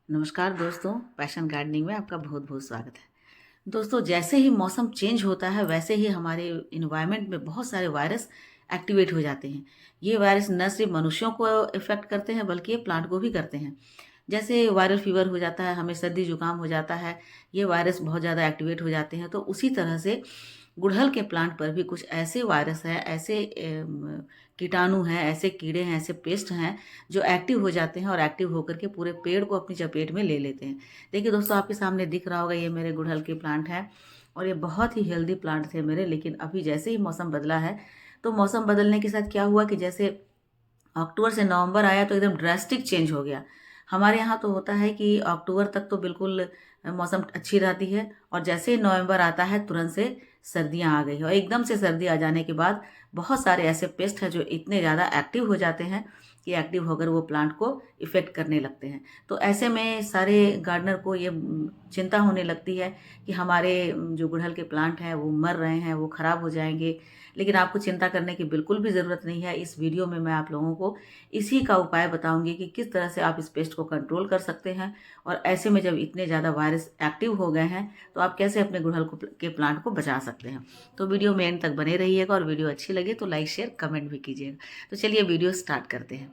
नमस्कार दोस्तों, passion gardening में आपका बहुत बहुत स्वागत है। दोस्तों, जैसे ही मौसम चेंज होता है वैसे ही हमारे इन्वायरमेंट में बहुत सारे वायरस एक्टिवेट हो जाते हैं। ये वायरस न सिर्फ मनुष्यों को इफ़ेक्ट करते हैं बल्कि ये प्लांट को भी करते हैं। जैसे वायरल फीवर हो जाता है, हमें सर्दी जुकाम हो जाता है, ये वायरस बहुत ज़्यादा एक्टिवेट हो जाते हैं। तो उसी तरह से गुड़हल के प्लांट पर भी कुछ ऐसे वायरस हैं, ऐसे कीटाणु हैं, ऐसे कीड़े हैं, ऐसे पेस्ट हैं जो एक्टिव हो जाते हैं और एक्टिव होकर के पूरे पेड़ को अपनी चपेट में ले लेते हैं। देखिए दोस्तों, आपके सामने दिख रहा होगा, ये मेरे गुड़हल के प्लांट हैं और ये बहुत ही हेल्दी प्लांट थे मेरे। लेकिन अभी जैसे ही मौसम बदला है, तो मौसम बदलने के साथ क्या हुआ कि जैसे अक्टूबर से नवंबर आया तो एकदम ड्रास्टिक चेंज हो गया। हमारे यहाँ तो होता है कि अक्टूबर तक तो बिल्कुल मौसम अच्छी रहती है और जैसे ही नवंबर आता है तुरंत से सर्दियाँ आ गई और एकदम से सर्दी आ जाने के बाद बहुत सारे ऐसे पेस्ट हैं जो इतने ज़्यादा एक्टिव हो जाते हैं कि एक्टिव होकर वो प्लांट को इफ़ेक्ट करने लगते हैं। तो ऐसे में सारे गार्डनर को ये चिंता होने लगती है कि हमारे जो गुड़हल के प्लांट हैं वो मर रहे हैं, वो ख़राब हो जाएँगे। लेकिन आपको चिंता करने की बिल्कुल भी ज़रूरत नहीं है। इस वीडियो में मैं आप लोगों को इसी का उपाय बताऊँगी कि किस तरह से आप इस पेस्ट को कंट्रोल कर सकते हैं और ऐसे में जब इतने ज़्यादा वायरस एक्टिव हो गए हैं, तो आप कैसे अपने गुड़हल को के प्लांट को बचा सकते हैं। तो वीडियो में एंड तक बने रहिएगा और वीडियो अच्छी लगे तो लाइक, शेयर, कमेंट भी कीजिएगा। तो चलिए वीडियो स्टार्ट करते हैं।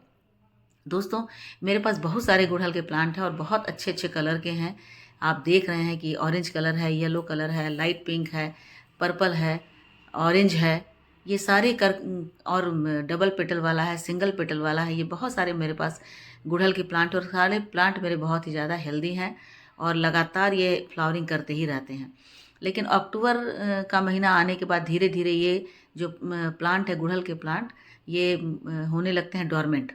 दोस्तों, मेरे पास बहुत सारे गुड़हल के प्लांट हैं और बहुत अच्छे-अच्छे कलर के हैं। आप देख रहे हैं कि ऑरेंज कलर है, येलो कलर है, लाइट पिंक है, पर्पल है, ऑरेंज है। ये सारे और डबल पेटल वाला है, सिंगल पेटल वाला है। ये बहुत सारे मेरे पास गुड़हल के प्लांट और सारे प्लांट मेरे बहुत ही ज़्यादा हेल्दी हैं और लगातार ये फ्लावरिंग करते ही रहते हैं। लेकिन अक्टूबर का महीना आने के बाद धीरे-धीरे ये जो प्लांट है, गुड़हल के प्लांट, ये होने लगते हैं डोरमेंट।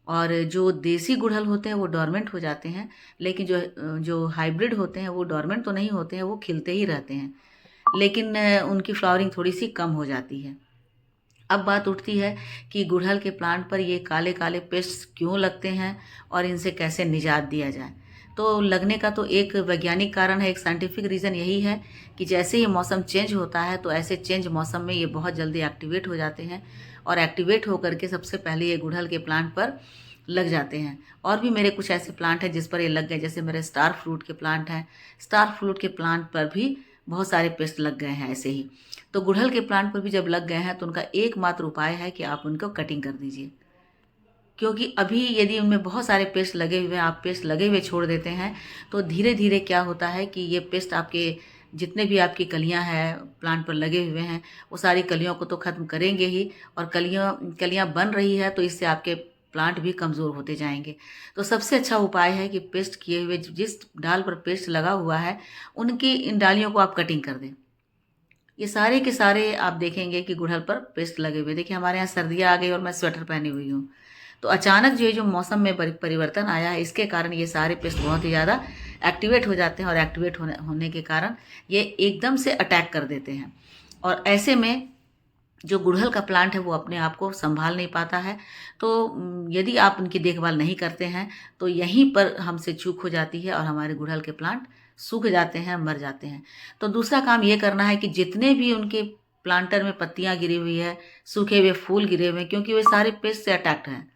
और जो देसी गुड़हल होते हैं वो डोरमेंट हो जाते हैं, लेकिन जो हाइब्रिड होते हैं वो डोरमेंट तो नहीं होते हैं, वो खिलते ही रहते हैं। लेकिन उनकी फ्लावरिंग थोड़ी-सी कम हो जाती है। अब बात उठती है कि गुड़हल के प्लांट पर ये काले-काले पेस्ट क्यों लगते हैं और इनसे कैसे निजात दिया जाए? तो लगने का तो एक वैज्ञानिक कारण है, एक साइंटिफिक रीज़न यही है कि जैसे ही मौसम चेंज होता है, तो ऐसे चेंज मौसम में ये बहुत जल्दी एक्टिवेट हो जाते हैं और एक्टिवेट होकर के सबसे पहले ये गुड़हल के प्लांट पर लग जाते हैं। और भी मेरे कुछ ऐसे प्लांट हैं जिस पर ये लग गए, जैसे मेरे स्टार फ्रूट के प्लांट हैं। स्टार फ्रूट के प्लांट पर भी बहुत सारे पेस्ट लग गए हैं ऐसे ही। तो गुड़हल के प्लांट पर भी जब लग गए हैं तो उनका एकमात्र उपाय है कि आप उनको कटिंग कर दीजिए। क्योंकि अभी यदि उनमें बहुत सारे पेस्ट लगे हुए हैं, आप पेस्ट लगे हुए छोड़ देते हैं, तो धीरे-धीरे क्या होता है कि ये पेस्ट आपके जितने भी आपकी कलियाँ हैं, प्लांट पर लगे हुए हैं, वो सारी कलियों को तो ख़त्म करेंगे ही और कलियाँ कलियाँ बन रही है तो इससे आपके प्लांट भी कमज़ोर होते जाएँगे। तो सबसे अच्छा उपाय है कि पेस्ट किए हुए जिस डाल पर पेस्ट लगा हुआ है, उनकी इन डालियों को आप कटिंग कर दें। ये सारे के सारे आप देखेंगे कि गुड़हल पर पेस्ट लगे हुए। देखिए, हमारे यहाँ सर्दियाँ आ गई और मैं स्वेटर पहनी हुई हूँ। तो अचानक जो ये जो मौसम में परिवर्तन आया है, इसके कारण ये सारे पेस्ट बहुत ही ज़्यादा एक्टिवेट हो जाते हैं और एक्टिवेट होने होने के कारण ये एकदम से अटैक कर देते हैं। और ऐसे में जो गुड़हल का प्लांट है वो अपने आप को सँभाल नहीं पाता है। तो यदि आप उनकी देखभाल नहीं करते हैं, तो यहीं पर हमसे चूक हो जाती है और हमारे गुड़हल के प्लांट सूख जाते हैं, मर जाते हैं। तो दूसरा काम ये करना है कि जितने भी उनके प्लांटर में पत्तियाँ गिरी हुई है, सूखे हुए फूल गिरे हुए हैं, क्योंकि वे सारे पेस्ट से अटैक्ड हैं,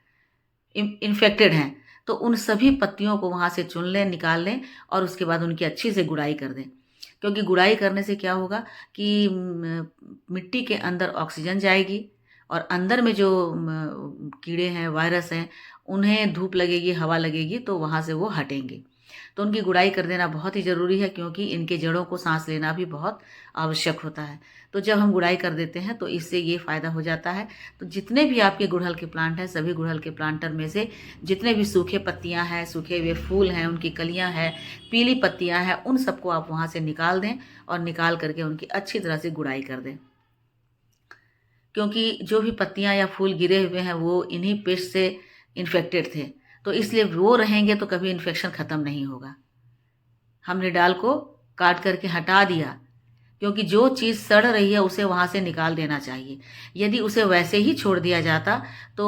इन्फेक्टेड हैं, तो उन सभी पत्तियों को वहाँ से चुन लें, निकाल लें और उसके बाद उनकी अच्छी से गुड़ाई कर दें। क्योंकि गुड़ाई करने से क्या होगा कि मिट्टी के अंदर ऑक्सीजन जाएगी और अंदर में जो कीड़े हैं, वायरस हैं, उन्हें धूप लगेगी, हवा लगेगी तो वहाँ से वो हटेंगे। तो उनकी गुड़ाई कर देना बहुत ही ज़रूरी है क्योंकि इनके जड़ों को साँस लेना भी बहुत आवश्यक होता है। तो जब हम गुड़ाई कर देते हैं तो इससे ये फ़ायदा हो जाता है। तो जितने भी आपके गुड़हल के प्लांट हैं, सभी गुड़हल के प्लांटर में से जितने भी सूखे पत्तियाँ हैं, सूखे हुए फूल हैं, उनकी कलियाँ हैं, पीली पत्तियाँ हैं, उन सबको आप वहाँ से निकाल दें और निकाल करके उनकी अच्छी तरह से गुड़ाई कर दें। क्योंकि जो भी पत्तियाँ या फूल गिरे हुए हैं वो इन्हीं पेस्ट से इन्फेक्टेड थे। तो इसलिए वो रहेंगे तो कभी इन्फेक्शन ख़त्म नहीं होगा। हमने डाल को काट करके हटा दिया, क्योंकि जो चीज़ सड़ रही है उसे वहाँ से निकाल देना चाहिए। यदि उसे वैसे ही छोड़ दिया जाता तो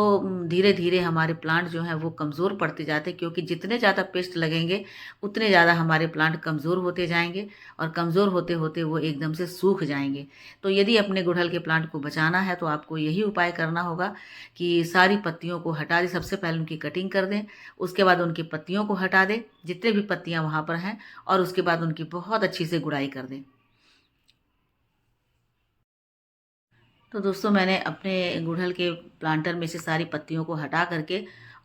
धीरे धीरे हमारे प्लांट जो हैं वो कमज़ोर पड़ते जाते, क्योंकि जितने ज़्यादा पेस्ट लगेंगे उतने ज़्यादा हमारे प्लांट कमज़ोर होते जाएंगे और कमज़ोर होते होते वो एकदम से सूख जाएंगे। तो यदि अपने गुड़हल के प्लांट को बचाना है तो आपको यही उपाय करना होगा कि सारी पत्तियों को हटा दें। सबसे पहले उनकी कटिंग कर दें, उसके बाद उनकी पत्तियों को हटा दें, जितने भी पत्तियाँ वहाँ पर हैं, और उसके बाद उनकी बहुत अच्छी से गुड़ाई कर दें। तो दोस्तों, मैंने अपने गुड़हल के प्लांटर में से सारी पत्तियों को हटा करके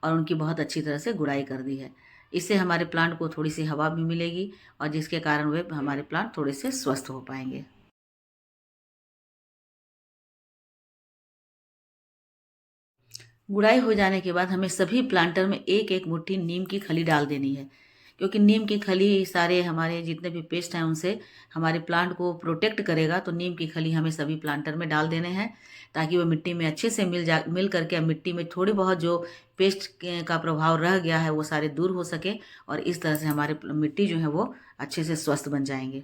और उनकी बहुत अच्छी तरह से गुड़ाई कर दी है। इससे हमारे प्लांट को थोड़ी सी हवा भी मिलेगी और जिसके कारण वे हमारे प्लांट थोड़े से स्वस्थ हो पाएंगे। गुड़ाई हो जाने के बाद हमें सभी प्लांटर में एक एक मुट्ठी नीम की खली डाल देनी है, क्योंकि नीम की खली सारे हमारे जितने भी पेस्ट हैं उनसे हमारे प्लांट को प्रोटेक्ट करेगा। तो नीम की खली हमें सभी प्लांटर में डाल देने हैं ताकि वो मिट्टी में अच्छे से मिल करके मिट्टी में थोड़ी बहुत जो पेस्ट का प्रभाव रह गया है वो सारे दूर हो सके, और इस तरह से हमारे मिट्टी जो है वो अच्छे से स्वस्थ बन जाएंगे।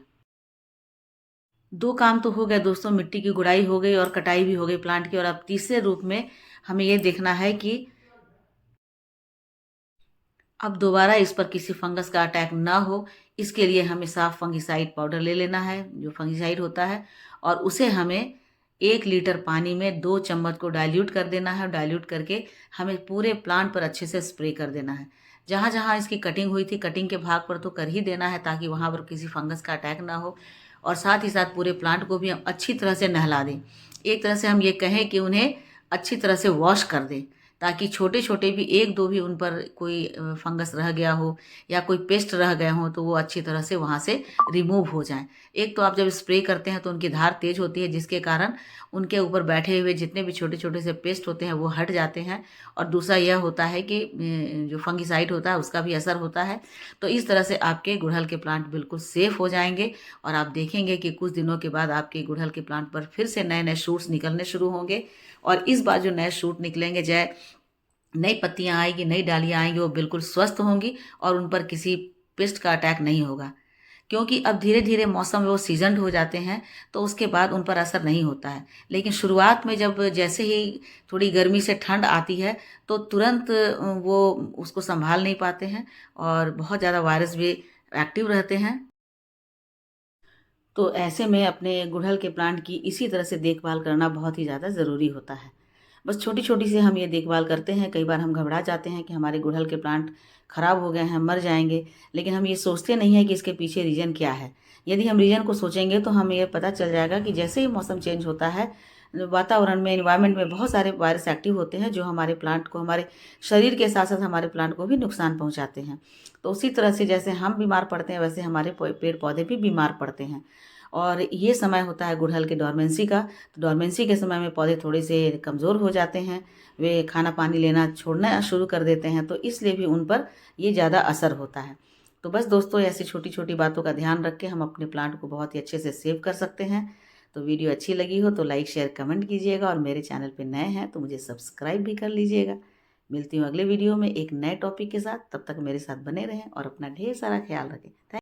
दो काम तो हो गए दोस्तों, मिट्टी की गुड़ाई हो गई और कटाई भी हो गई प्लांट की। और अब तीसरे रूप में हमें ये देखना है कि अब दोबारा इस पर किसी फंगस का अटैक ना हो। इसके लिए हमें साफ फंगिसाइड पाउडर ले लेना है, जो फंगिसाइड होता है, और उसे हमें 1 लीटर पानी में 2 चम्मच को डाइल्यूट कर देना है। डाइल्यूट करके हमें पूरे प्लांट पर अच्छे से स्प्रे कर देना है। जहाँ जहाँ इसकी कटिंग हुई थी, कटिंग के भाग पर तो कर ही देना है ताकि वहाँ पर किसी फंगस का अटैक ना हो। और साथ ही साथ पूरे प्लांट को भी हम अच्छी तरह से नहला दें। एक तरह से हम ये कहें कि उन्हें अच्छी तरह से वॉश कर दें, ताकि छोटे छोटे भी एक दो भी उन पर कोई फंगस रह गया हो या कोई पेस्ट रह गए हों तो वो अच्छी तरह से वहाँ से रिमूव हो जाएं। एक तो आप जब स्प्रे करते हैं तो उनकी धार तेज होती है, जिसके कारण उनके ऊपर बैठे हुए जितने भी छोटे छोटे से पेस्ट होते हैं वो हट जाते हैं। और दूसरा यह होता है कि जो फंगिसाइड होता है उसका भी असर होता है। तो इस तरह से आपके गुड़हल के प्लांट बिल्कुल सेफ हो जाएंगे और आप देखेंगे कि कुछ दिनों के बाद आपके गुड़हल के प्लांट पर फिर से नए नए शूट्स निकलने शुरू होंगे। और इस बार जो नए शूट निकलेंगे, चाहे नई पत्तियां आएगी, नई डालियां आएंगी, वो बिल्कुल स्वस्थ होंगी और उन पर किसी पेस्ट का अटैक नहीं होगा। क्योंकि अब धीरे धीरे मौसम वो सीजनड हो जाते हैं तो उसके बाद उन पर असर नहीं होता है। लेकिन शुरुआत में जब जैसे ही थोड़ी गर्मी से ठंड आती है तो तुरंत वो उसको संभाल नहीं पाते हैं और बहुत ज़्यादा वायरस भी एक्टिव रहते हैं। तो ऐसे में अपने गुड़हल के प्लांट की इसी तरह से देखभाल करना बहुत ही ज़्यादा ज़रूरी होता है। बस छोटी-छोटी सी हम ये देखभाल करते हैं, कई बार हम घबरा जाते हैं कि हमारे गुड़हल के प्लांट खराब हो गए हैं, मर जाएँगे, लेकिन हम ये सोचते नहीं हैं कि इसके पीछे रीज़न क्या है। यदि हम रीज़न को सोचेंगे तो हमें ये पता चल जाएगा कि जैसे ही मौसम चेंज होता है, वातावरण में, एनवायरनमेंट में बहुत सारे वायरस एक्टिव होते हैं जो हमारे प्लांट को, हमारे शरीर के साथ-साथ हमारे प्लांट को भी नुकसान पहुँचाते हैं। तो उसी तरह से जैसे हम बीमार पड़ते हैं वैसे हमारे पेड़-पौधे भी बीमार पड़ते हैं। और ये समय होता है गुड़हल के डोरमेंसी का। तो डोरमेंसी के समय में पौधे थोड़े से कमज़ोर हो जाते हैं, वे खाना पानी लेना छोड़ना शुरू कर देते हैं, तो इसलिए भी उन पर ये ज़्यादा असर होता है। तो बस दोस्तों, ऐसी छोटी छोटी बातों का ध्यान रख के हम अपने प्लांट को बहुत ही अच्छे से सेव कर सकते हैं। तो वीडियो अच्छी लगी हो तो लाइक शेयर कमेंट कीजिएगा, और मेरे चैनल पर नए हैं तो मुझे सब्सक्राइब भी कर लीजिएगा। मिलती हूँ अगले वीडियो में एक नए टॉपिक के साथ। तब तक मेरे साथ बने रहें और अपना ढेर सारा ख्याल रखें।